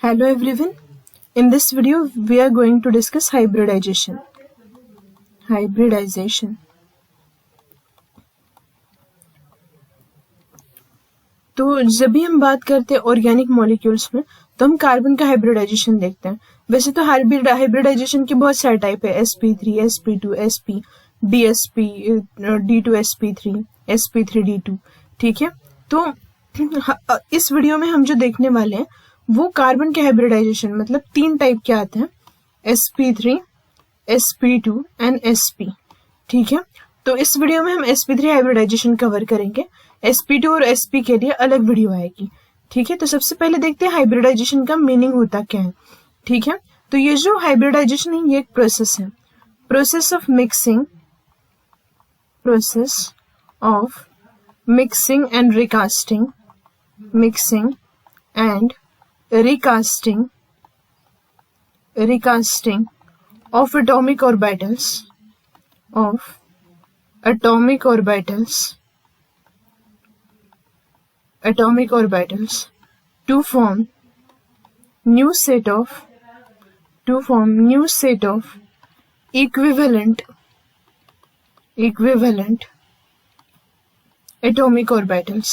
Hello everyone. In this video we are going to discuss hybridization. तो जब भी हम बात करते हैं ऑर्गेनिक मॉलिक्यूल्स में तो हम कार्बन का हाइब्रिडाइजेशन देखते हैं। वैसे तो हाइब्रिडाइजेशन के बहुत सारे टाइप है, sp3, sp2, sp, dsp, d2sp3, sp3d2। ठीक है, तो इस वीडियो में हम जो देखने वाले हैं वो कार्बन के हाइब्रिडाइजेशन, मतलब 3 टाइप के आते हैं, sp3, sp2 एंड sp। ठीक है, तो इस वीडियो में हम sp3 हाइब्रिडाइजेशन कवर करेंगे। sp2 और sp के लिए अलग वीडियो आएगी। ठीक है, तो सबसे पहले देखते हैं हाइब्रिडाइजेशन का मीनिंग होता क्या है। ठीक है, तो ये जो हाइब्रिडाइजेशन है ये एक प्रोसेस है, process of mixing and recasting of atomic orbitals to form new set of equivalent atomic orbitals।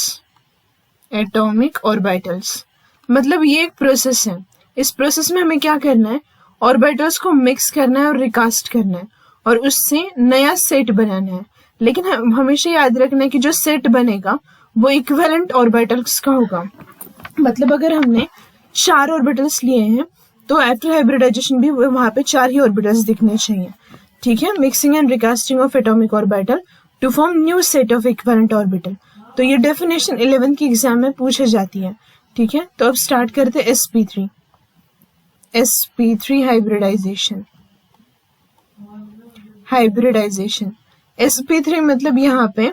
मतलब ये एक प्रोसेस है। इस प्रोसेस में हमें क्या करना है, ऑर्बिटल्स को मिक्स करना है और रिकास्ट करना है और उससे नया सेट बनाना है। लेकिन हमेशा याद रखना है कि जो सेट बनेगा वो इक्विवेलेंट ऑर्बिटल्स का होगा। मतलब अगर हमने 4 ऑर्बिटल्स लिए हैं तो आफ्टर हाइब्रिडाइजेशन भी वहां पे 4 ही ऑर्बिटल्स दिखने चाहिए। ठीक है, mixing and recasting of atomic orbital to form new set of equivalent orbital. तो ये डेफिनेशन 11th की एग्जाम में पूछी जाती है। ठीक है, तो अब स्टार्ट करते हैं sp3 हाइब्रिडाइजेशन। sp3 मतलब यहाँ पे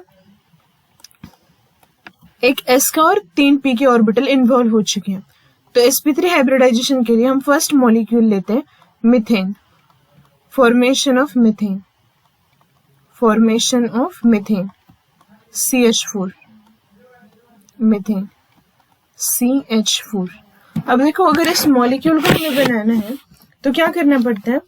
एक s का और 3 p के ऑर्बिटल इन्वॉल्व हो चुके हैं। तो sp3 हाइब्रिडाइजेशन के लिए हम फर्स्ट मॉलिक्यूल लेते हैं methane, formation of methane CH4, methane CH4। अब देखो, अगर इस मॉलिक्यूल को हमें बनाना है तो क्या करना पड़ता है,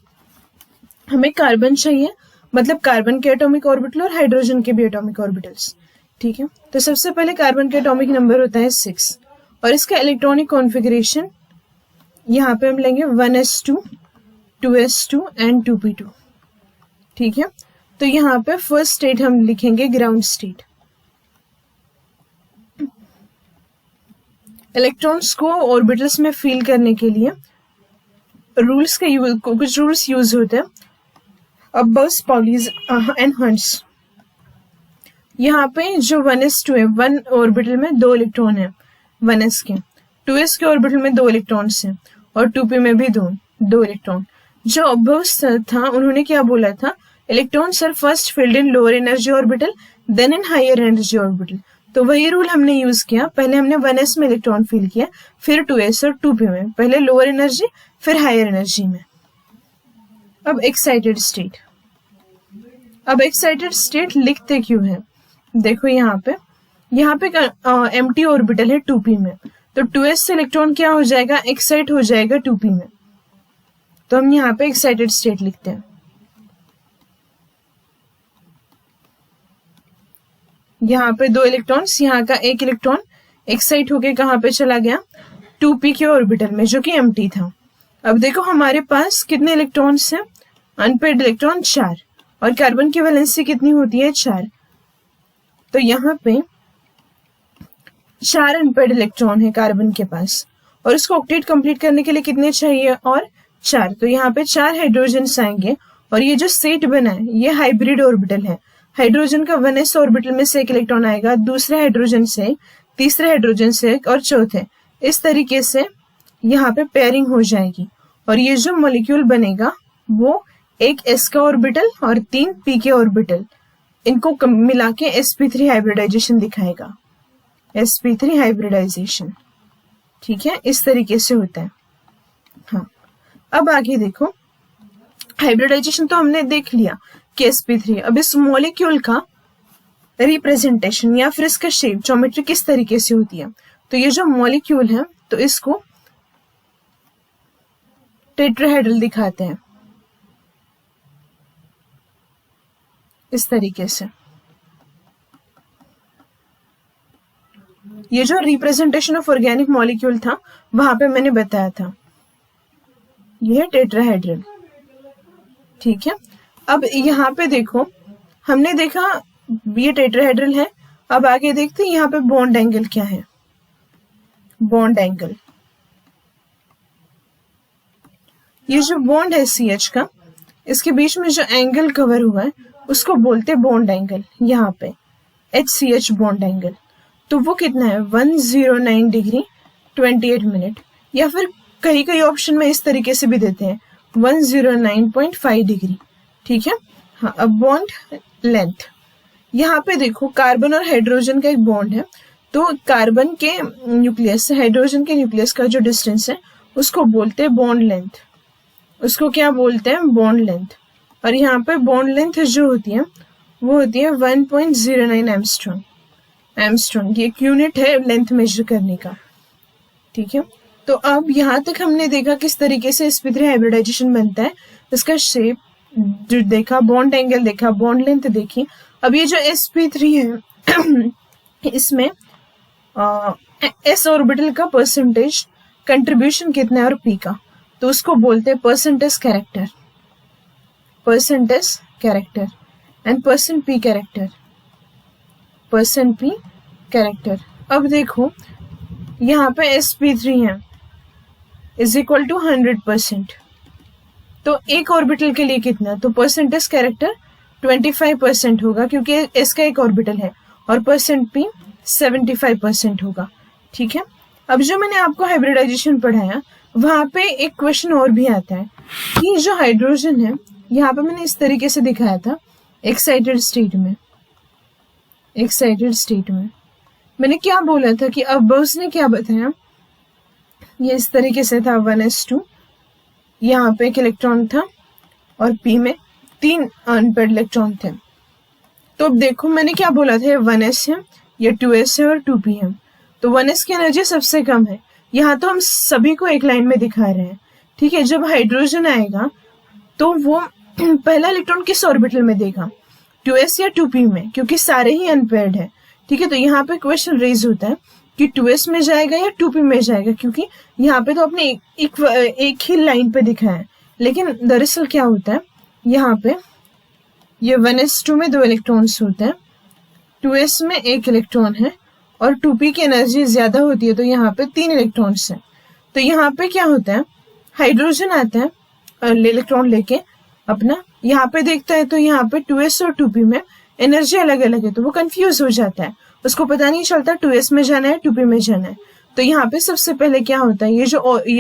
हमें कार्बन चाहिए, मतलब कार्बन के एटॉमिक ऑर्बिटल और हाइड्रोजन के भी एटॉमिक ऑर्बिटल्स। ठीक है, तो सबसे पहले कार्बन का एटॉमिक नंबर होता है 6 और इसका इलेक्ट्रॉनिक कॉन्फ़िगरेशन यहाँ पे हम लेंगे 1s2, 2s2 एंड 2p2। ठीक है, तो यहाँ पे फर्स्ट स्टेट हम लिखेंगे ग्राउंड स्टेट। इलेक्ट्रॉन्स को ऑर्बिटल्स में फील करने के लिए कुछ रूल्स यूज होते हैं, अबर्स, पॉलीज एंड हंट्स। यहाँ पे जो 1s2 है, 1 ऑर्बिटल में 2 इलेक्ट्रॉन है 1s के, 2s के ऑर्बिटल में 2 इलेक्ट्रॉन्स हैं और 2p में भी 2 इलेक्ट्रॉन। जो अबर्स था उन्होंने क्या बोला था, electrons are first filled in lower energy orbital then in higher energy orbital. तो वही रूल हमने यूज किया। पहले हमने 1s में इलेक्ट्रॉन फील किया, फिर 2s और 2p में, पहले लोअर एनर्जी फिर हायर एनर्जी में। अब एक्साइटेड स्टेट लिखते क्यों है, देखो यहाँ पे एम्प्टी ऑर्बिटल है 2p में, तो 2s से इलेक्ट्रॉन क्या हो जाएगा, एक्साइट हो जाएगा 2p में, तो हम यहाँ पे एक्साइटेड स्टेट लिखते हैं। यहाँ पे 2 इलेक्ट्रॉन्स, यहाँ का 1 इलेक्ट्रॉन एक्साइट होके कहाँ पे चला गया, 2p के ऑर्बिटल में जो कि एम्प्टी था। अब देखो हमारे पास कितने इलेक्ट्रॉन्स हैं, अनपेड इलेक्ट्रॉन 4 और कार्बन की वैलेंसी कितनी होती है 4। तो यहाँ पे 4 अनपेड इलेक्ट्रॉन है कार्बन के पास और इसको ऑक्टेट कंप्लीट करने के लिए कितने चाहिए, और 4। तो यहाँ पे 4 हाइड्रोजन्स आएंगे और ये जो सेट बना है ये हाइब्रिड ऑर्बिटल है। हाइड्रोजन का 1s ऑर्बिटल में से 1 इलेक्ट्रॉन आएगा, दूसरे हाइड्रोजन से, तीसरे हाइड्रोजन से और चौथे। इस तरीके से यहाँ पे पेयरिंग हो जाएगी और ये जो मॉलिक्यूल बनेगा वो एक s का ऑर्बिटल और 3 p के ऑर्बिटल, इनको मिला के sp3 हाइब्रिडाइजेशन दिखाएगा, sp3 हाइब्रिडाइजेशन। ठीक है, इस तरीके से होता है। हाँ, अब आगे देखो, हाइब्रिडाइजेशन तो हमने देख लिया कि sp3। अब इस मॉलिक्यूल का रिप्रेजेंटेशन या फिर इसका शेप, ज्योमेट्री किस तरीके से होती है। तो ये जो मॉलिक्यूल है तो इसको टेट्राहेड्रल दिखाते हैं इस तरीके से। ये जो रिप्रेजेंटेशन ऑफ ऑर्गेनिक मॉलिक्यूल था वहां पे मैंने बताया था, ये है टेट्राहेड्रल। ठीक है, अब यहाँ पे देखो, हमने देखा ये टेट्राहेड्रल है। अब आगे देखते हैं यहाँ पे बॉन्ड एंगल क्या है। बॉन्ड एंगल, ये जो बॉन्ड है CH का, इसके बीच में जो एंगल कवर हुआ है उसको बोलते हैं बॉन्ड एंगल। यहाँ पे HCH बॉन्ड एंगल, तो वो कितना है 109 डिग्री 28 मिनट, या फिर कई कई ऑप्शन में इस तरीके से भी देते हैं 109.5 डिग्री। ठीक है, हाँ। अब बॉन्ड लेंथ, यहाँ पे देखो कार्बन और हाइड्रोजन का एक बॉन्ड है, तो कार्बन के न्यूक्लियस से हाइड्रोजन के न्यूक्लियस का जो डिस्टेंस है उसको बोलते हैं बॉन्ड लेंथ। उसको क्या बोलते हैं, बॉन्ड लेंथ। और यहाँ पे बॉन्ड लेंथ जो होती है वो होती है 1.09 एमस्ट्रॉन्ग। एमस्ट्रॉन्ग ये एक यूनिट है लेंथ मेजर करने का। ठीक है, तो अब यहाँ तक हमने देखा किस तरीके से sp3 हाइब्रिडाइजेशन बनता है, इसका शेप जो देखा, बॉन्ड एंगल देखा, बॉन्ड लेंथ देखी। अब ये जो sp3 है इसमें s ऑर्बिटल का परसेंटेज कंट्रीब्यूशन कितना है और p का, तो उसको बोलते हैं percentage character. Percentage character and percent p character, percent p character. अब देखो यहाँ पे sp3 है इज इक्वल टू 100%, तो एक ऑर्बिटल के लिए कितना, तो परसेंटेज कैरेक्टर 25% होगा क्योंकि s का एक ऑर्बिटल है, और परसेंट p 75% होगा। ठीक है, अब जो मैंने आपको हाइब्रिडाइजेशन पढ़ाया वहां पे एक क्वेश्चन और भी आता है कि जो हाइड्रोजन है, यहाँ पे मैंने इस तरीके से दिखाया था एक्साइटेड स्टेट में। एक्साइटेड स्टेट में मैंने क्या बोला था कि अब उसने क्या बताया, ये इस तरीके से था 1s2, यहाँ पे एक इलेक्ट्रॉन था और p में 3 अनपेयर्ड इलेक्ट्रॉन थे। तो अब देखो मैंने क्या बोला था, 1s है, ये 2s है और 2p है, तो 1s की एनर्जी सबसे कम है। यहाँ तो हम सभी को एक लाइन में दिखा रहे हैं। ठीक है, जब हाइड्रोजन आएगा तो वो पहला इलेक्ट्रॉन किस ऑर्बिटल में देगा, 2s या 2p में, क्योंकि सारे ही अनपेयर्ड है। ठीक है, तो यहाँ पे क्वेश्चन रेज होता है कि 2s में जाएगा या 2p में जाएगा, क्योंकि यहाँ पे तो अपने एक ही लाइन पे दिखा है, लेकिन दरअसल क्या होता है, यहाँ पे ये 1s2 में 2 इलेक्ट्रॉन्स होते हैं, 2s में 1 इलेक्ट्रॉन है और 2p की एनर्जी ज्यादा होती है, तो यहाँ पे 3 इलेक्ट्रॉन्स हैं। तो यहाँ पे क्या होता है, हाइड्रोजन आता है इलेक्ट्रॉन लेके अपना, यहाँ पे देखता है तो यहाँ पे 2s और 2p में एनर्जी अलग अलग है, तो वो कंफ्यूज हो जाता है, उसको पता नहीं चलता 2s में जाना है 2p में जाना है। तो यहाँ पे सबसे पहले क्या होता है, ये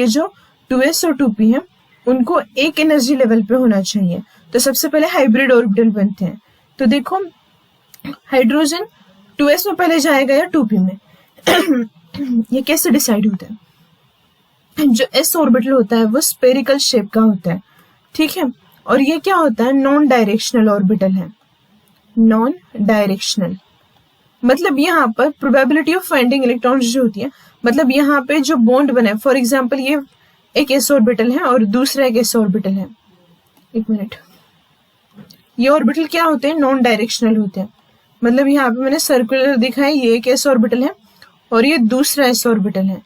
जो 2s और 2p है उनको एक एनर्जी लेवल पे होना चाहिए, तो सबसे पहले हाइब्रिड ऑर्बिटल बनते हैं। तो देखो हाइड्रोजन 2s में पहले जाएगा या 2p में ये कैसे डिसाइड होता है, जो s ऑर्बिटल होता है वो स्फेरिकल शेप का होता है। ठीक है, और ये क्या होता है, नॉन डायरेक्शनल ऑर्बिटल है। नॉन डायरेक्शनल मतलब यहाँ पर प्रोबेबिलिटी ऑफ फाइंडिंग इलेक्ट्रॉन्स जो होती है, मतलब यहाँ पे जो बॉन्ड बना है, फॉर एग्जांपल ये एक s ऑर्बिटल है और दूसरा एक s ऑर्बिटल है, एक मिनट, ये ऑर्बिटल क्या होते हैं, नॉन डायरेक्शनल होते हैं। मतलब यहाँ पे मैंने सर्कुलर दिखा है, ये एक s ऑर्बिटल है और ये दूसरा s ऑर्बिटल है।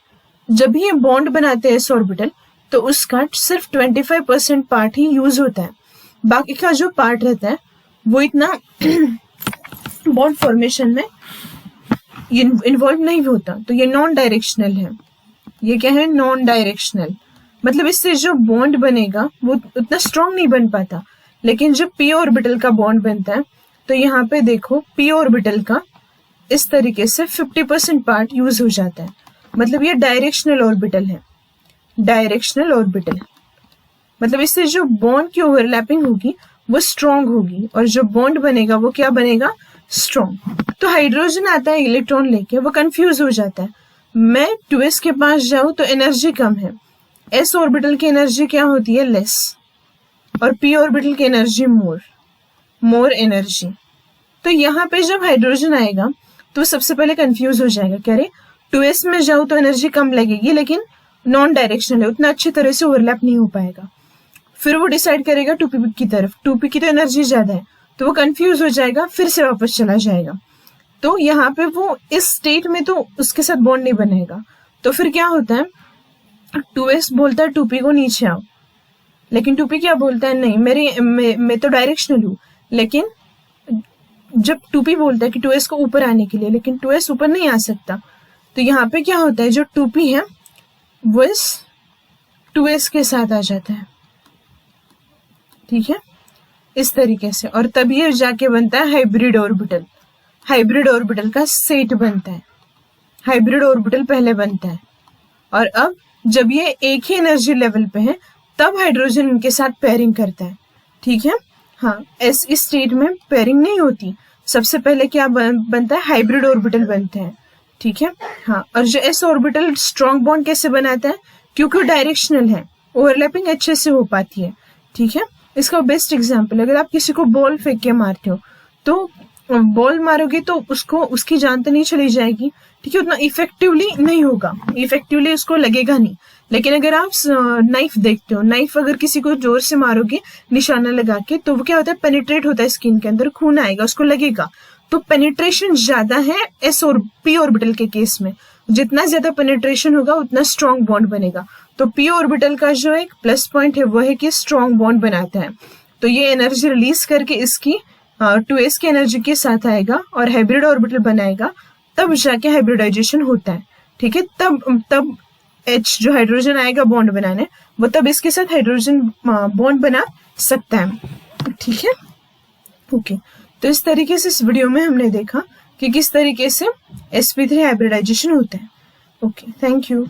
जब भी ये बॉन्ड बनाते हैं s ऑर्बिटल तो उसका सिर्फ 25% पार्ट ही यूज होता है, बाकी का जो पार्ट रहता है वो इतना बॉन्ड फॉर्मेशन में इन्वॉल्व नहीं होता। तो ये नॉन डायरेक्शनल है। ये क्या है, नॉन डायरेक्शनल, मतलब इससे जो बॉन्ड बनेगा वो उतना स्ट्रॉन्ग नहीं बन पाता। लेकिन जब p ऑर्बिटल का बॉन्ड बनता है तो यहाँ पे देखो p ऑर्बिटल का इस तरीके से 50% पार्ट यूज हो जाता है, मतलब ये डायरेक्शनल ऑर्बिटल है। डायरेक्शनल ऑर्बिटल मतलब इससे जो बॉन्ड की ओवरलैपिंग होगी वो स्ट्रॉन्ग होगी और जो बॉन्ड बनेगा वो क्या बनेगा, स्ट्रॉन्ग। तो हाइड्रोजन आता है इलेक्ट्रॉन लेके, वो कंफ्यूज हो जाता है, मैं 2s के पास जाऊं तो एनर्जी कम है, s ऑर्बिटल की एनर्जी क्या होती है, लेस, और p ऑर्बिटल की एनर्जी मोर एनर्जी। तो यहाँ पे जब हाइड्रोजन आएगा तो सबसे पहले कंफ्यूज हो जाएगा, क्या रे 2s में जाऊं तो एनर्जी कम लगेगी लेकिन नॉन डायरेक्शनल है, उतना अच्छी तरह से ओवरलैप नहीं हो पाएगा। फिर वो डिसाइड करेगा 2p की तरफ, 2p की तो एनर्जी ज्यादा है, तो वो कंफ्यूज हो जाएगा, फिर से वापस चला जाएगा। तो यहाँ पे वो इस स्टेट में तो उसके साथ बॉन्ड नहीं बनेगा। तो फिर क्या होता है, 2s बोलता है 2p को नीचे आओ, लेकिन 2p क्या बोलता है, नहीं मैं तो डायरेक्शनल हूँ। लेकिन जब 2p बोलता है कि 2s को ऊपर आने के लिए, लेकिन 2s ऊपर नहीं आ सकता, तो यहाँ पे क्या होता है, जो 2p है वो इस 2s के साथ आ जाता है, ठीक है, इस तरीके से। और तब ये जाके बनता है हाइब्रिड ऑर्बिटल। हाइब्रिड ऑर्बिटल का सेट बनता है, हाइब्रिड ऑर्बिटल पहले बनता है। और अब जब ये एक ही एनर्जी लेवल पे है, तब हाइड्रोजन इनके साथ पेयरिंग करता है, ठीक है। हाँ, इस स्टेट में पेयरिंग नहीं होती, सबसे पहले क्या बनता है, हाइब्रिड ऑर्बिटल बनते हैं, ठीक है। हाँ, और जो एस ऑर्बिटल स्ट्रॉन्ग बॉन्ड कैसे बनाता है, क्योंकि डायरेक्शनल है, ओवरलैपिंग अच्छे से हो पाती है, ठीक है। इसका बेस्ट एग्जाम्पल, अगर आप किसी को बॉल फेंक के मारते हो, तो बॉल मारोगे तो उसको उसकी जान तो नहीं चली जाएगी, ठीक है, उतना इफेक्टिवली नहीं होगा, इफेक्टिवली उसको लगेगा नहीं। लेकिन अगर आप नाइफ देखते हो, नाइफ अगर किसी को जोर से मारोगे निशाना लगा के, तो वो क्या होता है, पेनिट्रेट होता है स्किन के अंदर, खून आएगा, उसको लगेगा। तो पेनिट्रेशन ज्यादा है एस और पी ऑर्बिटल के केस में, जितना ज्यादा पेनिट्रेशन होगा उतना स्ट्रॉन्ग बॉन्ड बनेगा। तो पी ऑर्बिटल का जो एक प्लस पॉइंट है वो है कि स्ट्रॉन्ग बॉन्ड बनाता है। तो ये एनर्जी रिलीज करके इसकी 2s की एनर्जी के साथ आएगा और हाइब्रिड ऑर्बिटल बनाएगा, तब जाके हाइब्रिडाइजेशन होता है, ठीक है। तब H जो हाइड्रोजन आएगा बॉन्ड बनाने, वो तब इसके साथ हाइड्रोजन बॉन्ड बना सकता है, ठीक है। ओके, तो इस तरीके से इस वीडियो में हमने देखा कि किस तरीके से sp3 हाइब्रिडाइजेशन होता है। Okay, thank you.